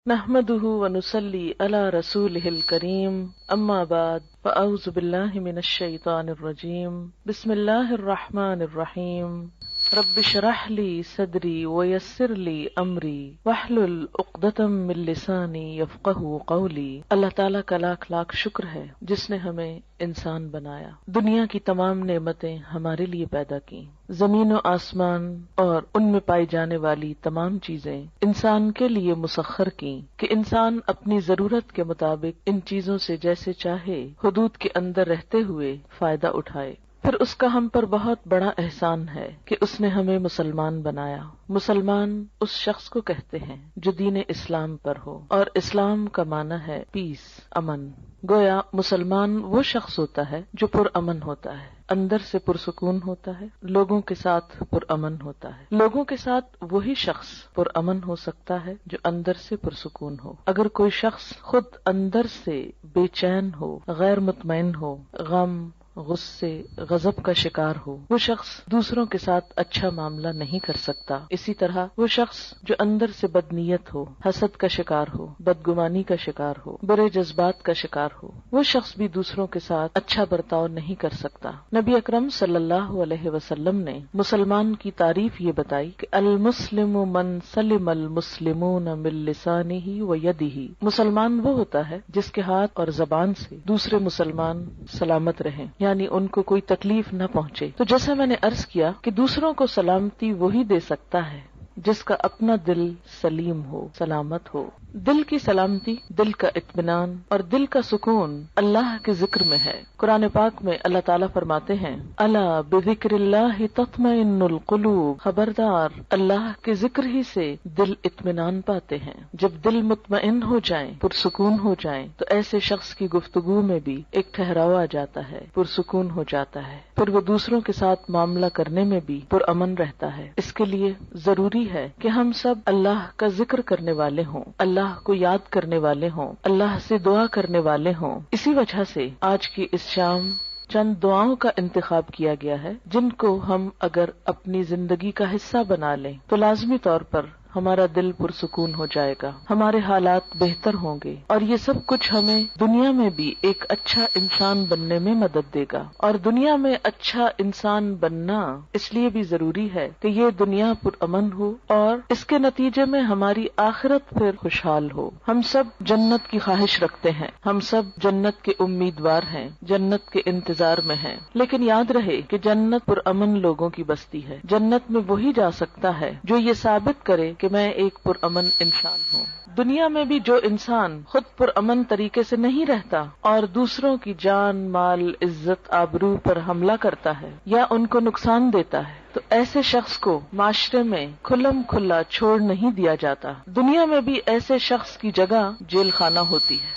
نحمده ونصلي على رسوله الكريم اما بعد فاعوذ بالله من الشيطان الرجيم بسم الله الرحمن الرحيم رب اشرح لي صدري ويسر لي امري واحلل عقدة من لساني يفقهوا قولي۔ اللہ تعالیٰ کا لاکھ لاکھ شکر ہے جس نے ہمیں انسان بنایا، دنیا کی تمام نعمتیں ہمارے لیے پیدا کی، زمین و آسمان اور ان میں پائی جانے والی تمام چیزیں انسان کے لیے مسخر کی کہ انسان اپنی ضرورت کے مطابق ان چیزوں سے جیسے چاہے حدود کے اندر رہتے ہوئے فائدہ اٹھائے۔ پھر اس کا ہم پر بہت بڑا احسان ہے کہ اس نے ہمیں مسلمان بنایا۔ مسلمان اس شخص کو کہتے ہیں جو دین اسلام پر ہو، اور اسلام کا معنی ہے پیس، امن۔ گویا مسلمان وہ شخص ہوتا ہے جو پرامن ہوتا ہے، اندر سے پرسکون ہوتا ہے، لوگوں کے ساتھ پرامن ہوتا ہے۔ لوگوں کے ساتھ وہی شخص پرامن ہو سکتا ہے جو اندر سے پرسکون ہو۔ اگر کوئی شخص خود اندر سے بے چین ہو، غیر مطمئن ہو، غم، غصے، غضب کا شکار ہو، وہ شخص دوسروں کے ساتھ اچھا معاملہ نہیں کر سکتا۔ اسی طرح وہ شخص جو اندر سے بدنیت ہو، حسد کا شکار ہو، بدگمانی کا شکار ہو، برے جذبات کا شکار ہو، وہ شخص بھی دوسروں کے ساتھ اچھا برتاؤ نہیں کر سکتا۔ نبی اکرم صلی اللہ علیہ وسلم نے مسلمان کی تعریف یہ بتائی کہ المسلم من سلم المسلمون من لسانہ و یدہ، مسلمان وہ ہوتا ہے جس کے ہاتھ اور زبان سے دوسرے مسلمان سلامت رہیں، یعنی ان کو کوئی تکلیف نہ پہنچے۔ تو جیسا میں نے عرض کیا کہ دوسروں کو سلامتی وہی دے سکتا ہے جس کا اپنا دل سلیم ہو، سلامت ہو۔ دل کی سلامتی، دل کا اطمینان اور دل کا سکون اللہ کے ذکر میں ہے۔ قرآن پاک میں اللہ تعالیٰ فرماتے ہیں الا بذکر اللہ تطمئن القلوب، خبردار اللہ کے ذکر ہی سے دل اطمینان پاتے ہیں۔ جب دل مطمئن ہو جائیں، پرسکون ہو جائیں، تو ایسے شخص کی گفتگو میں بھی ایک ٹھہراؤ آ جاتا ہے، پرسکون ہو جاتا ہے، پھر وہ دوسروں کے ساتھ معاملہ کرنے میں بھی پرامن رہتا ہے۔ اس کے لیے ضروری ہے کہ ہم سب اللہ کا ذکر کرنے والے ہوں، اللہ کو یاد کرنے والے ہوں، اللہ سے دعا کرنے والے ہوں۔ اسی وجہ سے آج کی اس شام چند دعاؤں کا انتخاب کیا گیا ہے جن کو ہم اگر اپنی زندگی کا حصہ بنا لیں تو لازمی طور پر ہمارا دل پرسکون ہو جائے گا، ہمارے حالات بہتر ہوں گے، اور یہ سب کچھ ہمیں دنیا میں بھی ایک اچھا انسان بننے میں مدد دے گا۔ اور دنیا میں اچھا انسان بننا اس لیے بھی ضروری ہے کہ یہ دنیا پرامن ہو اور اس کے نتیجے میں ہماری آخرت پھر خوشحال ہو۔ ہم سب جنت کی خواہش رکھتے ہیں، ہم سب جنت کے امیدوار ہیں، جنت کے انتظار میں ہیں، لیکن یاد رہے کہ جنت پرامن لوگوں کی بستی ہے۔ جنت میں وہی جا سکتا ہے جو یہ ثابت کرے کہ میں ایک پرامن انسان ہوں۔ دنیا میں بھی جو انسان خود پرامن طریقے سے نہیں رہتا اور دوسروں کی جان، مال، عزت، آبرو پر حملہ کرتا ہے یا ان کو نقصان دیتا ہے تو ایسے شخص کو معاشرے میں کھلم کھلا چھوڑ نہیں دیا جاتا۔ دنیا میں بھی ایسے شخص کی جگہ جیل خانہ ہوتی ہے۔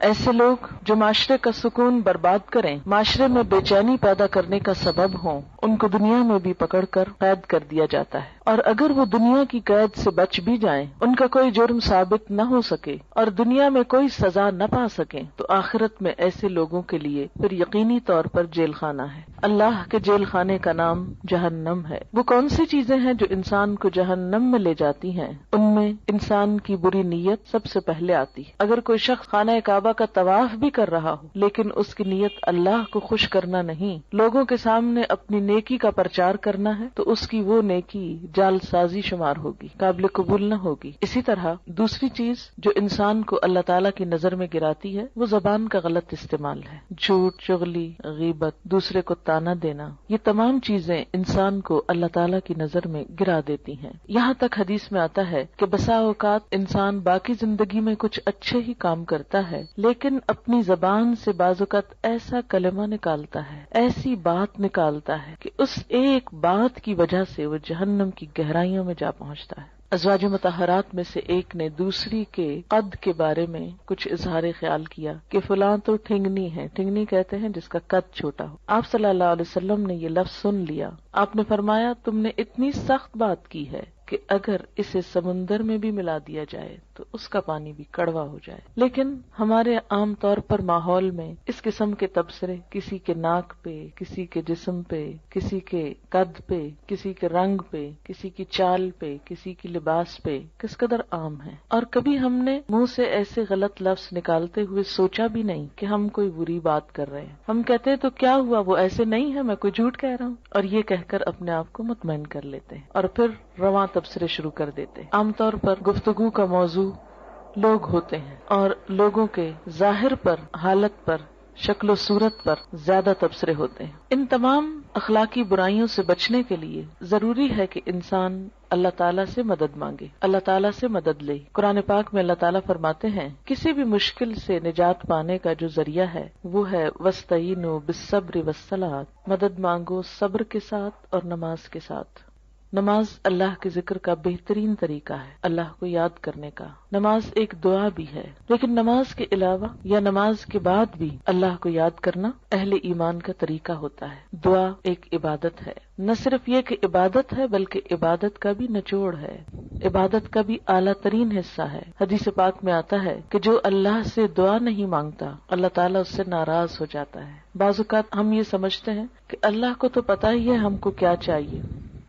ایسے لوگ جو معاشرے کا سکون برباد کریں، معاشرے میں بے چینی پیدا کرنے کا سبب ہوں، ان کو دنیا میں بھی پکڑ کر قید کر دیا جاتا ہے، اور اگر وہ دنیا کی قید سے بچ بھی جائیں، ان کا کوئی جرم ثابت نہ ہو سکے اور دنیا میں کوئی سزا نہ پا سکیں، تو آخرت میں ایسے لوگوں کے لیے پھر یقینی طور پر جیل خانہ ہے۔ اللہ کے جیل خانے کا نام جہنم ہے۔ وہ کون سی چیزیں ہیں جو انسان کو جہنم میں لے جاتی ہیں؟ ان میں انسان کی بری نیت سب سے پہلے آتی ہے۔ اگر کوئی شخص خانہ کعبہ کا طواف بھی کر رہا ہو لیکن اس کی نیت اللہ کو خوش کرنا نہیں، لوگوں کے سامنے اپنی نیکی کا پرچار کرنا ہے، تو اس کی وہ نیکی جعل سازی شمار ہوگی، قابل قبول نہ ہوگی۔ اسی طرح دوسری چیز جو انسان کو اللہ تعالیٰ کی نظر میں گراتی ہے وہ زبان کا غلط استعمال ہے۔ جھوٹ، چغلی، غیبت، دوسرے کو تانا دینا، یہ تمام چیزیں انسان کو اللہ تعالیٰ کی نظر میں گرا دیتی ہیں۔ یہاں تک حدیث میں آتا ہے کہ بسا اوقات انسان باقی زندگی میں کچھ اچھے ہی کام کرتا ہے لیکن اپنی زبان سے بعض اوقات ایسا کلمہ نکالتا ہے، ایسی بات نکالتا ہے کہ اس ایک بات کی وجہ سے وہ جہنم کی گہرائیوں میں جا پہنچتا ہے۔ ازواج مطہرات میں سے ایک نے دوسری کے قد کے بارے میں کچھ اظہار خیال کیا کہ فلاں تو ٹھنگنی ہے، ٹھنگنی کہتے ہیں جس کا قد چھوٹا ہو۔ آپ صلی اللہ علیہ وسلم نے یہ لفظ سن لیا، آپ نے فرمایا تم نے اتنی سخت بات کی ہے کہ اگر اسے سمندر میں بھی ملا دیا جائے تو اس کا پانی بھی کڑوا ہو جائے. لیکن ہمارے عام طور پر ماحول میں اس قسم کے تبصرے کسی کے ناک پہ، کسی کے جسم پہ، کسی کے قد پہ، کسی کے رنگ پہ، کسی کی چال پہ، کسی کی لباس پہ کس قدر عام ہے. اور کبھی ہم نے منہ سے ایسے غلط لفظ نکالتے ہوئے سوچا بھی نہیں کہ ہم کوئی بری بات کر رہے ہیں. ہم کہتے ہیں تو کیا ہوا، وہ ایسے نہیں ہے، میں کوئی جھوٹ کہہ رہا ہوں، اور یہ کہہ کر اپنے آپ کو مطمئن کر لیتے ہیں اور پھر رواں تبصرے شروع کر دیتے ہیں. عام طور پر گفتگو کا موضوع لوگ ہوتے ہیں اور لوگوں کے ظاہر پر، حالت پر، شکل و صورت پر زیادہ تبصرے ہوتے ہیں. ان تمام اخلاقی برائیوں سے بچنے کے لیے ضروری ہے کہ انسان اللہ تعالیٰ سے مدد مانگے، اللہ تعالیٰ سے مدد لے. قرآن پاک میں اللہ تعالیٰ فرماتے ہیں کسی بھی مشکل سے نجات پانے کا جو ذریعہ ہے وہ ہے وَاسْتَعِینُوا بِالصَّبْرِ وَالصَّلَاةِ، مدد مانگو صبر کے ساتھ اور نماز کے ساتھ. نماز اللہ کے ذکر کا بہترین طریقہ ہے، اللہ کو یاد کرنے کا. نماز ایک دعا بھی ہے، لیکن نماز کے علاوہ یا نماز کے بعد بھی اللہ کو یاد کرنا اہل ایمان کا طریقہ ہوتا ہے. دعا ایک عبادت ہے، نہ صرف یہ کہ عبادت ہے بلکہ عبادت کا بھی نچوڑ ہے، عبادت کا بھی اعلیٰ ترین حصہ ہے. حدیث پاک میں آتا ہے کہ جو اللہ سے دعا نہیں مانگتا اللہ تعالیٰ اس سے ناراض ہو جاتا ہے. بعض اوقات ہم یہ سمجھتے ہیں کہ اللہ کو تو پتہ ہی ہے ہم کو کیا چاہیے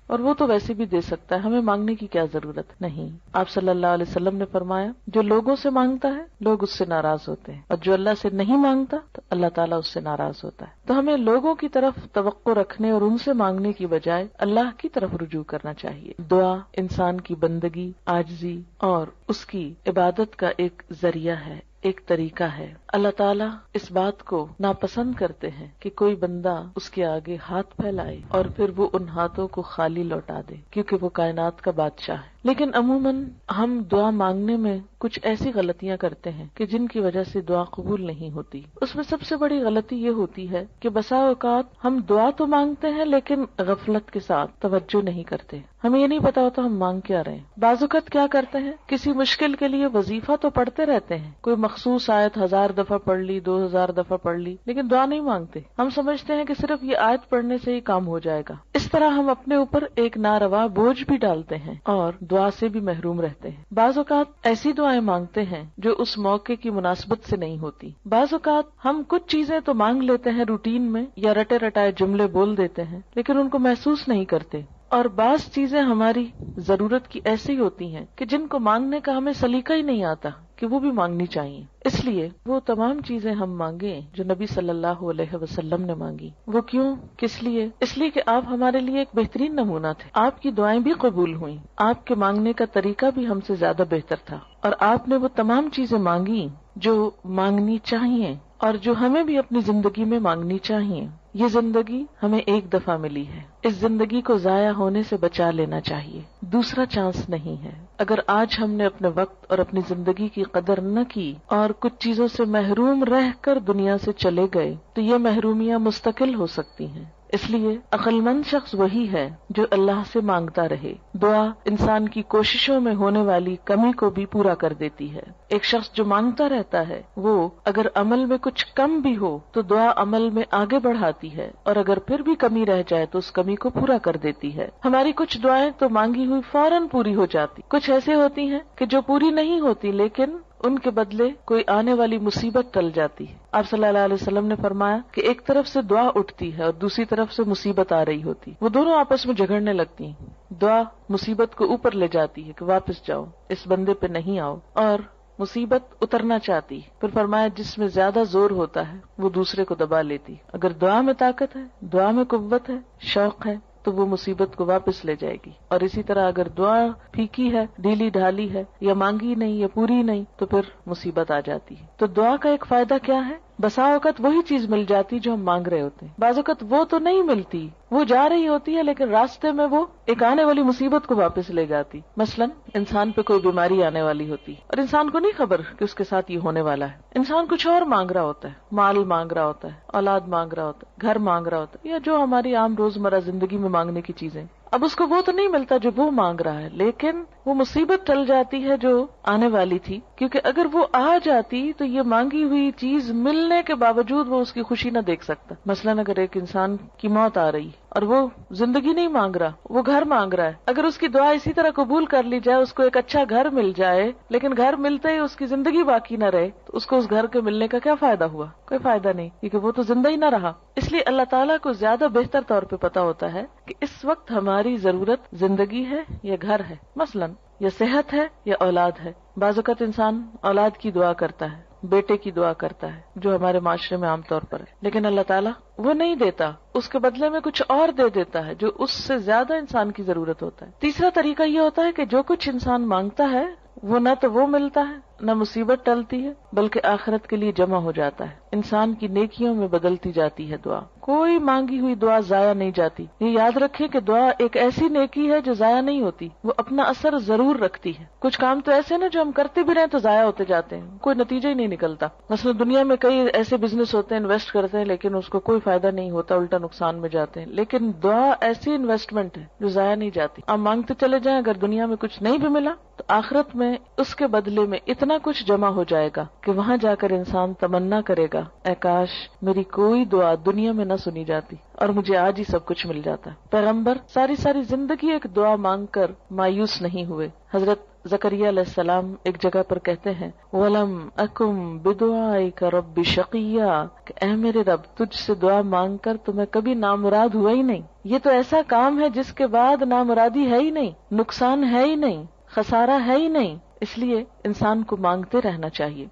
اور وہ تو ویسے بھی دے سکتا ہے، ہمیں مانگنے کی کیا ضرورت. نہیں، آپ صلی اللہ علیہ وسلم نے فرمایا جو لوگوں سے مانگتا ہے لوگ اس سے ناراض ہوتے ہیں، اور جو اللہ سے نہیں مانگتا تو اللہ تعالیٰ اس سے ناراض ہوتا ہے. تو ہمیں لوگوں کی طرف توقع رکھنے اور ان سے مانگنے کی بجائے اللہ کی طرف رجوع کرنا چاہیے. دعا انسان کی بندگی، عاجزی اور اس کی عبادت کا ایک ذریعہ ہے، ایک طریقہ ہے. اللہ تعالیٰ اس بات کو ناپسند کرتے ہیں کہ کوئی بندہ اس کے آگے ہاتھ پھیلائے اور پھر وہ ان ہاتھوں کو خالی لوٹا دے، کیونکہ وہ کائنات کا بادشاہ ہے. لیکن عموماً ہم دعا مانگنے میں کچھ ایسی غلطیاں کرتے ہیں کہ جن کی وجہ سے دعا قبول نہیں ہوتی. اس میں سب سے بڑی غلطی یہ ہوتی ہے کہ بسا اوقات ہم دعا تو مانگتے ہیں لیکن غفلت کے ساتھ توجہ نہیں کرتے، ہمیں یہ نہیں پتا ہوتا ہم مانگ کیا رہے ہیں. بعض اوقات کیا کرتے ہیں، کسی مشکل کے لیے وظیفہ تو پڑھتے رہتے ہیں، کوئی مخصوص آیت 1000 دفعہ پڑھ لی، 2000 دفعہ پڑھ لی، لیکن دعا نہیں مانگتے. ہم سمجھتے ہیں کہ صرف یہ آیت پڑھنے سے ہی کام ہو جائے گا. اس طرح ہم اپنے اوپر ایک ناروا بوجھ بھی ڈالتے ہیں اور دعا سے بھی محروم رہتے ہیں. بعض اوقات ایسی دعائیں مانگتے ہیں جو اس موقع کی مناسبت سے نہیں ہوتی. بعض اوقات ہم کچھ چیزیں تو مانگ لیتے ہیں روٹین میں یا رٹے رٹائے جملے بول دیتے ہیں لیکن ان کو محسوس نہیں کرتے. اور بعض چیزیں ہماری ضرورت کی ایسی ہوتی ہیں کہ جن کو مانگنے کا ہمیں سلیقہ ہی نہیں آتا کہ وہ بھی مانگنی چاہیے. اس لیے وہ تمام چیزیں ہم مانگیں جو نبی صلی اللہ علیہ وسلم نے مانگی. وہ کیوں، کس لیے؟ اس لیے کہ آپ ہمارے لیے ایک بہترین نمونہ تھے. آپ کی دعائیں بھی قبول ہوئیں، آپ کے مانگنے کا طریقہ بھی ہم سے زیادہ بہتر تھا، اور آپ نے وہ تمام چیزیں مانگی جو مانگنی چاہیے اور جو ہمیں بھی اپنی زندگی میں مانگنی چاہیے. یہ زندگی ہمیں ایک دفعہ ملی ہے، اس زندگی کو ضائع ہونے سے بچا لینا چاہیے. دوسرا چانس نہیں ہے. اگر آج ہم نے اپنے وقت اور اپنی زندگی کی قدر نہ کی اور کچھ چیزوں سے محروم رہ کر دنیا سے چلے گئے تو یہ محرومیاں مستقل ہو سکتی ہیں. اس لیے عقل مند شخص وہی ہے جو اللہ سے مانگتا رہے. دعا انسان کی کوششوں میں ہونے والی کمی کو بھی پورا کر دیتی ہے. ایک شخص جو مانگتا رہتا ہے وہ اگر عمل میں کچھ کم بھی ہو تو دعا عمل میں آگے بڑھاتی ہے، اور اگر پھر بھی کمی رہ جائے تو اس کمی کو پورا کر دیتی ہے. ہماری کچھ دعائیں تو مانگی ہوئی فوراً پوری ہو جاتی، کچھ ایسے ہوتی ہیں کہ جو پوری نہیں ہوتی لیکن ان کے بدلے کوئی آنے والی مصیبت ٹل جاتی ہے. آپ صلی اللہ علیہ وسلم نے فرمایا کہ ایک طرف سے دعا اٹھتی ہے اور دوسری طرف سے مصیبت آ رہی ہوتی، وہ دونوں آپس میں جھگڑنے لگتی ہیں. دعا مصیبت کو اوپر لے جاتی ہے کہ واپس جاؤ، اس بندے پہ نہیں آؤ، اور مصیبت اترنا چاہتی. پھر فرمایا جس میں زیادہ زور ہوتا ہے وہ دوسرے کو دبا لیتی. اگر دعا میں طاقت ہے، دعا میں قوت ہے، شوق ہے تو وہ مصیبت کو واپس لے جائے گی. اور اسی طرح اگر دعا پھیکی ہے، ڈھیلی ڈھالی ہے، یا مانگی نہیں یا پوری نہیں تو پھر مصیبت آ جاتی ہے. تو دعا کا ایک فائدہ کیا ہے؟ بسا اوقات وہی چیز مل جاتی جو ہم مانگ رہے ہوتے ہیں. بعض اوقات وہ تو نہیں ملتی، وہ جا رہی ہوتی ہے لیکن راستے میں وہ ایک آنے والی مصیبت کو واپس لے جاتی. مثلا انسان پہ کوئی بیماری آنے والی ہوتی اور انسان کو نہیں خبر کہ اس کے ساتھ یہ ہونے والا ہے. انسان کچھ اور مانگ رہا ہوتا ہے، مال مانگ رہا ہوتا ہے، اولاد مانگ رہا ہوتا ہے، گھر مانگ رہا ہوتا ہے، یا جو ہماری عام روزمرہ زندگی میں مانگنے کی چیزیں. اب اس کو وہ تو نہیں ملتا جو وہ مانگ رہا ہے لیکن وہ مصیبت ٹل جاتی ہے جو آنے والی تھی، کیونکہ اگر وہ آ جاتی تو یہ مانگی ہوئی چیز ملنے کے باوجود وہ اس کی خوشی نہ دیکھ سکتا. مثلاً اگر ایک انسان کی موت آ رہی اور وہ زندگی نہیں مانگ رہا، وہ گھر مانگ رہا ہے. اگر اس کی دعا اسی طرح قبول کر لی جائے، اس کو ایک اچھا گھر مل جائے، لیکن گھر ملتے ہی اس کی زندگی باقی نہ رہے، تو اس کو اس گھر کے ملنے کا کیا فائدہ ہوا؟ کوئی فائدہ نہیں، کیونکہ وہ تو زندہ ہی نہ رہا. اس لیے اللہ تعالیٰ کو زیادہ بہتر طور پہ پتا ہوتا ہے کہ اس وقت ہماری ضرورت زندگی ہے یا گھر ہے، مثلاً یا صحت ہے یا اولاد ہے. بعض اوقات انسان اولاد کی دعا کرتا ہے، بیٹے کی دعا کرتا ہے، جو ہمارے معاشرے میں عام طور پر ہے، لیکن اللہ تعالیٰ وہ نہیں دیتا، اس کے بدلے میں کچھ اور دے دیتا ہے جو اس سے زیادہ انسان کی ضرورت ہوتا ہے. تیسرا طریقہ یہ ہوتا ہے کہ جو کچھ انسان مانگتا ہے وہ نہ تو وہ ملتا ہے، نہ مصیبت ٹلتی ہے، بلکہ آخرت کے لیے جمع ہو جاتا ہے، انسان کی نیکیوں میں بدلتی جاتی ہے دعا. کوئی مانگی ہوئی دعا ضائع نہیں جاتی. یہ یاد رکھیں کہ دعا ایک ایسی نیکی ہے جو ضائع نہیں ہوتی، وہ اپنا اثر ضرور رکھتی ہے. کچھ کام تو ایسے نا جو ہم کرتے بھی رہے تو ضائع ہوتے جاتے ہیں، کوئی نتیجہ ہی نہیں نکلتا. مثلا دنیا میں کئی ایسے بزنس ہوتے ہیں، انویسٹ کرتے ہیں لیکن اس کو کوئی فائدہ نہیں ہوتا، الٹا نقصان میں جاتے ہیں. لیکن دعا ایسی انویسٹمنٹ ہے جو ضائع نہیں جاتی. آپ مانگتے چلے جائیں، اگر دنیا میں کچھ نہیں بھی ملا تو آخرت میں اس کے بدلے میں اتنا کچھ جمع ہو جائے گا کہ وہاں جا کر انسان تمنا کرے گا، اے کاش میری کوئی دعا دنیا میں نہ سنی جاتی اور مجھے آج ہی سب کچھ مل جاتا. پیغمبر ساری زندگی ایک دعا مانگ کر مایوس نہیں ہوئے. حضرت زکریا علیہ السلام ایک جگہ پر کہتے ہیں وَلَمْ أَكُمْ بِدُعَائِكَ رَبِّ شَقِيًّا، کہ اے میرے رب تجھ سے دعا مانگ کر تو میں کبھی نامراد ہوا ہی نہیں. یہ تو ایسا کام ہے جس کے بعد نامرادی ہے ہی نہیں، نقصان ہے ہی نہیں، خسارہ ہے ہی نہیں. اس لیے انسان کو مانگتے رہنا چاہیے.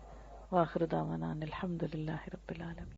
وآخر دعوانا الحمد للہ رب العالمین.